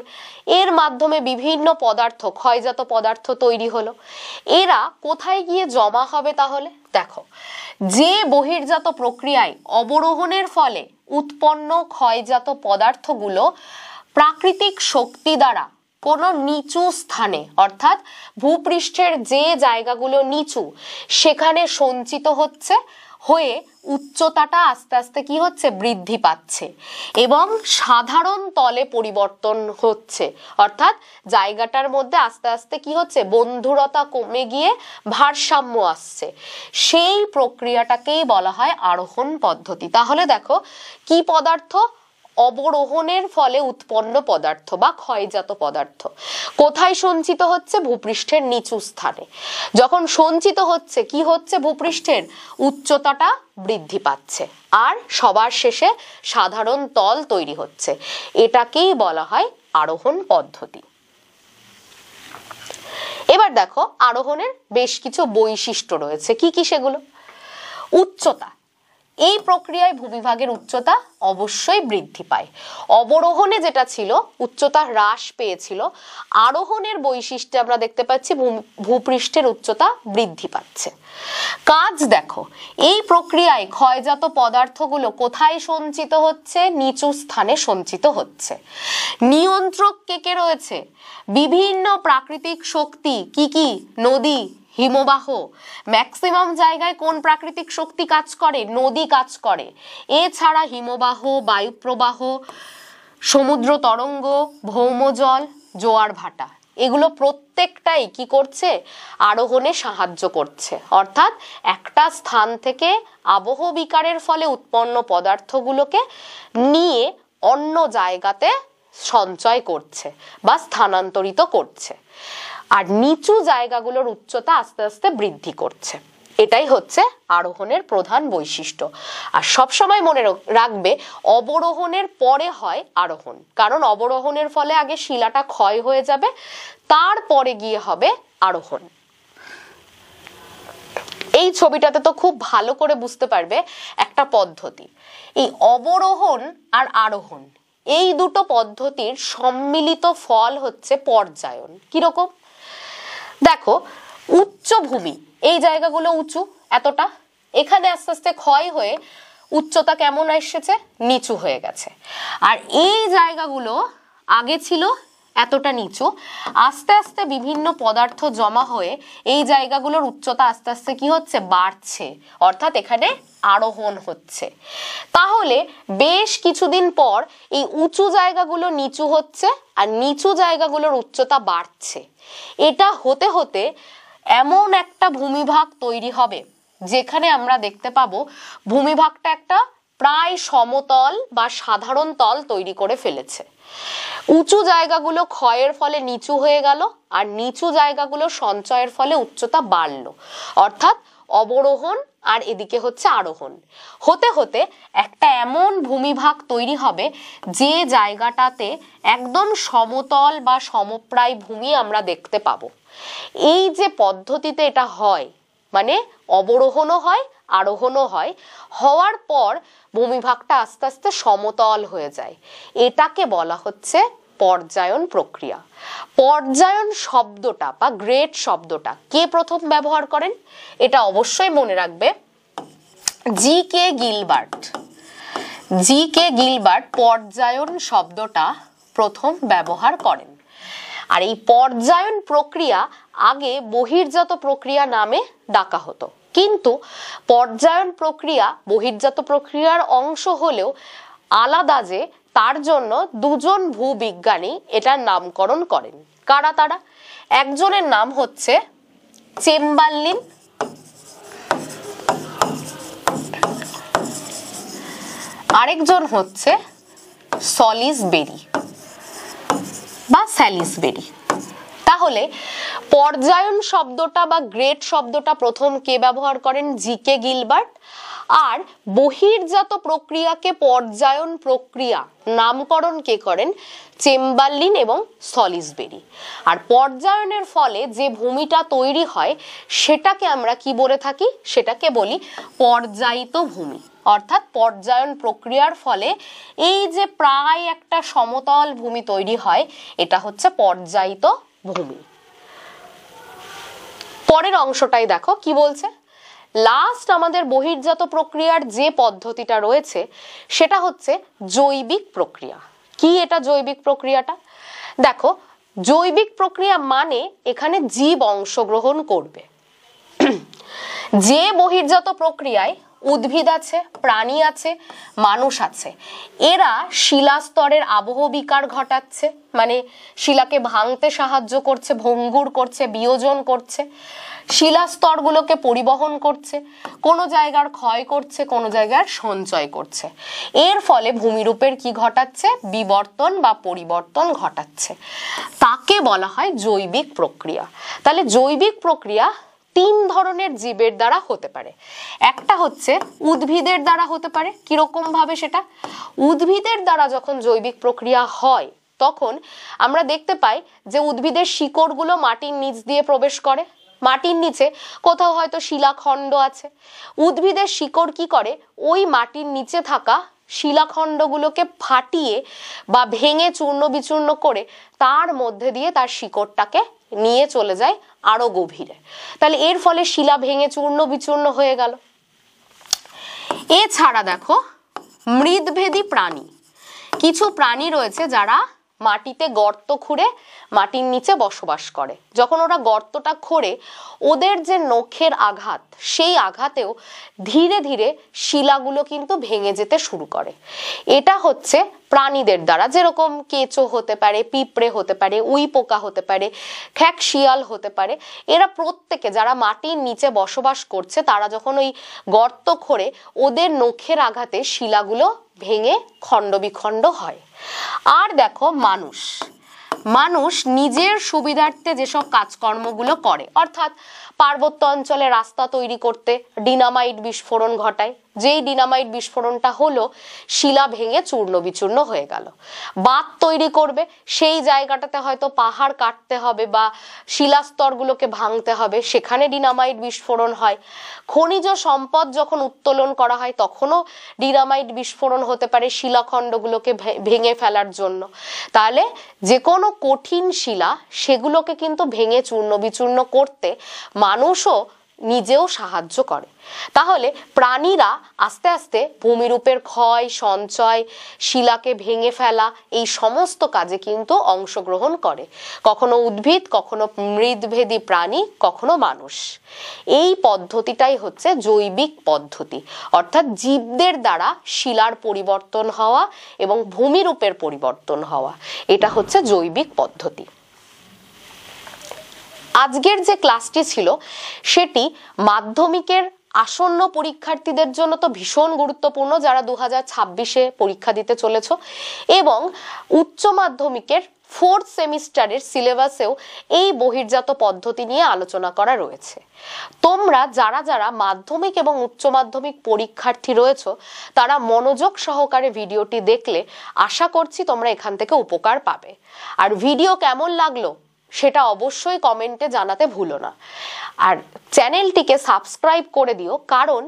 এর মাধ্যমে বিভিন্ন পদার্থ ক্ষয়জাত পদার্থ তৈরি হলো, এরা কোথায় গিয়ে জমা হবে তাহলে? দেখো, যে বহির্জাত প্রক্রিয়ায় অবরোহণের ফলে উৎপন্ন ক্ষয়জাত পদার্থগুলো প্রাকৃতিক শক্তি দ্বারা কোনো নিচু স্থানে অর্থাৎ ভূপৃষ্ঠের যে জায়গাগুলো নিচু সেখানে সঞ্চিত হচ্ছে, হয়ে উচ্চতাটা আস্তে আস্তে কি হচ্ছে, বৃদ্ধি পাচ্ছে এবং সাধারণ তলে পরিবর্তন হচ্ছে, অর্থাৎ জায়গাটার মধ্যে আস্তে আস্তে কি হচ্ছে, বন্ধুরতা কমে গিয়ে ভারসাম্য আসছে। সেই প্রক্রিয়াটাকেই বলা হয় আরোহণ পদ্ধতি। তাহলে দেখো, কি পদার্থ? অবরোহণের ফলে উৎপন্ন পদার্থ বা ক্ষয়জাত পদার্থ কোথায় সঞ্চিত হচ্ছে? ভূপৃষ্ঠের নিচু স্থানে। যখন সঞ্চিত হচ্ছে, কি হচ্ছে, ভূপৃষ্ঠের উচ্চতাটা বৃদ্ধি পাচ্ছে আর সবার শেষে সাধারণ তল তৈরি হচ্ছে। এটাকেই বলা হয় আরোহণ পদ্ধতি। এবার দেখো, আরোহণের বেশ কিছু বৈশিষ্ট্য রয়েছে। কি কি সেগুলো? উচ্চতা। এই প্রক্রিয়ায় ভূবিভাগের উচ্চতা অবশ্যই বৃদ্ধি পায়। অবরোহণে যেটা ছিল উচ্চতা হ্রাস পেয়েছিল, আরোহণের বৈশিষ্ট্যে আমরা দেখতে পাচ্ছি ভূপৃষ্ঠের উচ্চতা বৃদ্ধি পাচ্ছে। কাজ দেখো, এই প্রক্রিয়ায় ক্ষয়জাত পদার্থগুলো কোথায় সঞ্চিত হচ্ছে? নিচু স্থানে সঞ্চিত হচ্ছে। নিয়ন্ত্রক কে কে রয়েছে? বিভিন্ন প্রাকৃতিক শক্তি। কি কি? নদী, হিমবাহ। ম্যাক্সিমাম জায়গায় কোন প্রাকৃতিক শক্তি কাজ করে? নদী কাজ করে। এছাড়া হিমবাহ, বায়ুপ্রবাহ, সমুদ্র তরঙ্গ, ভৌমজল, জোয়ার ভাটা, এগুলো প্রত্যেকটাই কি করছে? আরোহণে সাহায্য করছে। অর্থাৎ একটা স্থান থেকে আবহবিকারের ফলে উৎপন্ন পদার্থগুলোকে নিয়ে অন্য জায়গাতে সঞ্চয় করছে বা স্থানান্তরিত করছে, আর নিচু জায়গাগুলোর উচ্চতা আস্তে আস্তে বৃদ্ধি করছে। এটাই হচ্ছে আরোহণের প্রধান বৈশিষ্ট্য। আর সবসময় মনে রাখবে, অবরোহণের পরে হয় আরোহণ, কারণ অবরোহণের ফলে আগে শিলাটা ক্ষয় হয়ে যাবে, তারপরে গিয়ে হবে আরোহণ। এই ছবিটাতে তো খুব ভালো করে বুঝতে পারবে একটা পদ্ধতি। এই অবরোহণ আর আরোহণ এই দুটো পদ্ধতির সম্মিলিত ফল হচ্ছে পর্যায়ন। কিরকম? দেখো, উচ্চভূমি, এই জায়গাগুলো উঁচু এতটা, এখানে আস্তে আস্তে ক্ষয় হয়ে উচ্চতা কেমন এসেছে? নিচু হয়ে গেছে। আর এই জায়গাগুলো আগে ছিল এতটা নিচু, আস্তে আস্তে বিভিন্ন পদার্থ জমা হয়ে এই জায়গাগুলোর উচ্চতা আস্তে আস্তে কি হচ্ছে? বাড়ছে, অর্থাৎ এখানে আরোহণ হচ্ছে। তাহলে বেশ কিছুদিন পর এই উঁচু জায়গাগুলো নিচু হচ্ছে আর নিচু জায়গাগুলোর উচ্চতা বাড়ছে। এটা হতে হতে এমন একটা ভূমিভাগ তৈরি হবে যেখানে আমরা দেখতে পাবো ভূমিভাগটা একটা প্রায় সমতল বা সাধারণ তল তৈরি করে ফেলেছে। উঁচু জায়গাগুলো ক্ষয়ের ফলে নিচু হয়ে গেল আর নিচু জায়গাগুলো সঞ্চয়ের ফলে উচ্চতা বাড়লো, অর্থাৎ অবরোহণ আর এদিকে হচ্ছে আরোহণ। হতে হতে একটা এমন ভূমিভাগ তৈরি হবে যে জায়গাটাতে একদম সমতল বা সমপ্রায় ভূমি আমরা দেখতে পাবো। এই যে পদ্ধতিতে এটা হয়, মানে অবরোহণও হয় আরোহণও হয়, হওয়ার পর ভূমিভাগটা আস্তে আস্তে সমতল হয়ে যায়। এটাকে বলা হচ্ছে পর্যায়ন প্রক্রিয়া। পর্যায়ন শব্দটা বা গ্রেড শব্দটা কে প্রথম ব্যবহার করেন? এটা অবশ্যই মনে রাখবে, জি.কে. গিলবার্ট। জি.কে. গিলবার্ট পর্যায়ন শব্দটা প্রথম ব্যবহার করেন। আর এই পর্যায়ন প্রক্রিয়া আগে বহির্জাত প্রক্রিয়া নামে ডাকা হতো, কিন্তু পর্যায়ন প্রক্রিয়া বহির্জাত প্রক্রিয়ার অংশ হলেও আলাদা, যে তার জন্য দুজন ভূবিজ্ঞানী এটার নামকরণ করেন। কারা তারা? একজনের নাম হচ্ছে চেম্বারলিন আরেকজন হচ্ছে সলিসবেরি বা স্যালিসবেরি। তাহলে পর্যায়ন শব্দটা বা গ্রেড শব্দটা প্রথম কে ব্যবহার করেন? জি.কে. গিলবার্ট। আর বহির্জাত প্রক্রিয়াকে পর্যায়ন প্রক্রিয়া নামকরণ কে করেন? চেম্বারলিন এবং সলিসবেরি। আর পর্যায়নের ফলে যে ভূমিটা তৈরি হয় সেটাকে আমরা কি বলে থাকি? সেটাকে বলি পর্যায়িত ভূমি। অর্থাৎ পর্যায়ন প্রক্রিয়ার ফলে এই যে প্রায় একটা সমতল ভূমি তৈরি হয় এটা হচ্ছে পর্যায়িত ভূমি। পরের অংশটাই দেখো কি বলছে। লাস্ট আমাদের বহির্জাত প্রক্রিয়ার যে পদ্ধতিটা রয়েছে সেটা হচ্ছে জৈবিক প্রক্রিয়া। কি এটা জৈবিক প্রক্রিয়াটা? দেখো, জৈবিক প্রক্রিয়া মানে এখানে জীব অংশগ্রহণ করবে। যে বহির্জাত প্রক্রিয়ায় উদ্ভিদ আছে, প্রাণী আছে, মানুষ আছে, এরা শিলাস্তরের আবহবিকার ঘটাচ্ছে, মানে শিলাকে ভাঙতে সাহায্য করছে, ভঙ্গুর করছে, বিয়োজন করছে, শিলাস্তরগুলোকে পরিবহন করছে, কোনো জায়গার ক্ষয় করছে, কোনো জায়গার সঞ্চয় করছে। এর ফলে ভূমিরূপের কি ঘটাচ্ছে? বিবর্তন বা পরিবর্তন ঘটাচ্ছে। তাকে বলা হয় জৈবিক প্রক্রিয়া। তাহলে জৈবিক প্রক্রিয়া তিন ধরনের জীবের দ্বারা হতে পারে। একটা হচ্ছে উদ্ভিদের দ্বারা হতে পারে। কিরকম ভাবে সেটা? উদ্ভিদের দ্বারা যখন জৈবিক প্রক্রিয়া হয় তখন আমরা দেখতে পাই যে উদ্ভিদের শিকড়গুলো মাটির নিচ দিয়ে প্রবেশ করে। মাটির নিচে কোথাও হয়তো শিলাখণ্ড আছে, উদ্ভিদের শিকড় কি করে? ওই মাটির নিচে থাকা শিলাখণ্ডগুলোকে ফাটিয়ে বা ভেঙে চূর্ণ বিচূর্ণ করে তার মধ্যে দিয়ে তার শিকড়টাকে নিয়ে চলে যায় আরো গভীরে। তাহলে এর ফলে শিলা ভেঙে চূর্ণ বিচূর্ণ হয়ে গেল। এছাড়া দেখো, মৃদভেদী প্রাণী, কিছু প্রাণী রয়েছে যারা মাটিতে গর্ত খুঁড়ে মাটির নিচে বসবাস করে। যখন ওরা গর্তটা খোঁড়ে ওদের যে নখের আঘাত, সেই আঘাতেও ধীরে ধীরে শিলাগুলো কিন্তু ভেঙে যেতে শুরু করে। এটা হচ্ছে প্রাণীদের দ্বারা, যেরকম কেঁচো হতে পারে, পিঁপড়ে হতে পারে, উই পোকা হতে পারে, খ্যাক শিয়াল হতে পারে। এরা প্রত্যেকে যারা মাটির নিচে বসবাস করছে তারা যখন ওই গর্ত খোঁড়ে ওদের নখের আঘাতে শিলাগুলো ভেঙে খণ্ড বিখণ্ড হয়। আর দেখো, মানুষ নিজের সুবিধার্থে যেসব কাজকর্মগুলো করে, অর্থাৎ পার্বত্য অঞ্চলে রাস্তা তৈরি করতে ডিনামাইট বিস্ফোরণ ঘটায়। যেই ডিনামাইট বিস্ফোরণটা হলো শিলা ভেঙে চূর্ণ বিচূর্ণ হয়ে গেল। বাঁধ তৈরি করবে, সেই জায়গাটাতে হয়তো পাহাড় কাটতে হবে বা শিলাস্তরগুলোকে ভাঙতে হবে, সেখানে ডিনামাইট বিস্ফোরণ হয়। খনিজ সম্পদ যখন উত্তোলন করা হয় তখনও ডিনামাইট বিস্ফোরণ হতে পারে শিলাখণ্ডগুলোকে ভেঙে ফেলার জন্য। তাহলে যে কোনো কঠিন শিলা সেগুলোকে কিন্তু ভেঙে চূর্ণ বিচূর্ণ করতে মানুষও নিজেও সাহায্য করে। তাহলে প্রাণীরা আস্তে আস্তে ভূমিরূপের ক্ষয়, সঞ্চয়, শিলাকে ভেঙে ফেলা এই সমস্ত কাজে কিন্তু অংশগ্রহণ করে। কখনো উদ্ভিদ, কখনো মৃদভেদী প্রাণী, কখনো মানুষ। এই পদ্ধতিটাই হচ্ছে জৈবিক পদ্ধতি, অর্থাৎ জীবদের দ্বারা শিলার পরিবর্তন হওয়া এবং ভূমিরূপের পরিবর্তন হওয়া, এটা হচ্ছে জৈবিক পদ্ধতি। আজকের যে ক্লাসটি ছিল সেটি মাধ্যমিকের আসন্ন পরীক্ষার্থীদের জন্য তো ভীষণ গুরুত্বপূর্ণ, যারা 2026-এ পরীক্ষা দিতে চলেছ, এবং উচ্চ মাধ্যমিকের 4th সেমিস্টারের সিলেবাসেও এই বহির্জাত পদ্ধতি নিয়ে আলোচনা করা রয়েছে। তোমরা যারা যারা মাধ্যমিক এবং উচ্চ মাধ্যমিক পরীক্ষার্থী রয়েছ তারা মনোযোগ সহকারে ভিডিওটি দেখলে আশা করছি তোমরা এখান থেকে উপকার পাবে। আর ভিডিও কেমন লাগলো সেটা অবশ্যই কমেন্টে জানাতে ভুলো না। আর চ্যানেলটিকে সাবস্ক্রাইব করে দিও, কারণ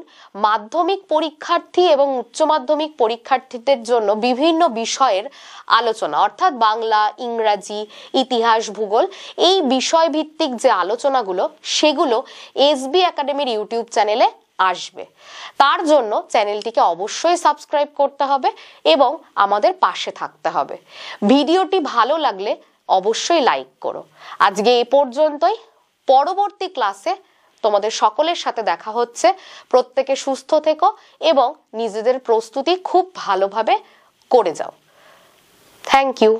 মাধ্যমিক পরীক্ষার্থী এবং উচ্চ মাধ্যমিক পরীক্ষার্থীদের জন্য বিভিন্ন বিষয়ের আলোচনা, অর্থাৎ বাংলা, ইংরাজি, ইতিহাস, ভূগোল, এই বিষয়ভিত্তিক যে আলোচনাগুলো সেগুলো এসবি একাডেমির ইউটিউব চ্যানেলে আসবে। তার জন্য চ্যানেলটিকে অবশ্যই সাবস্ক্রাইব করতে হবে এবং আমাদের পাশে থাকতে হবে। ভিডিওটি ভালো লাগলে অবশ্যই লাইক করো। আজকে এই পর্যন্তই। পরবর্তী ক্লাসে তোমাদের সকলের সাথে দেখা হচ্ছে। প্রত্যেকে সুস্থ থেকো এবং নিজেদের প্রস্তুতি খুব ভালোভাবে করে যাও। Thank you.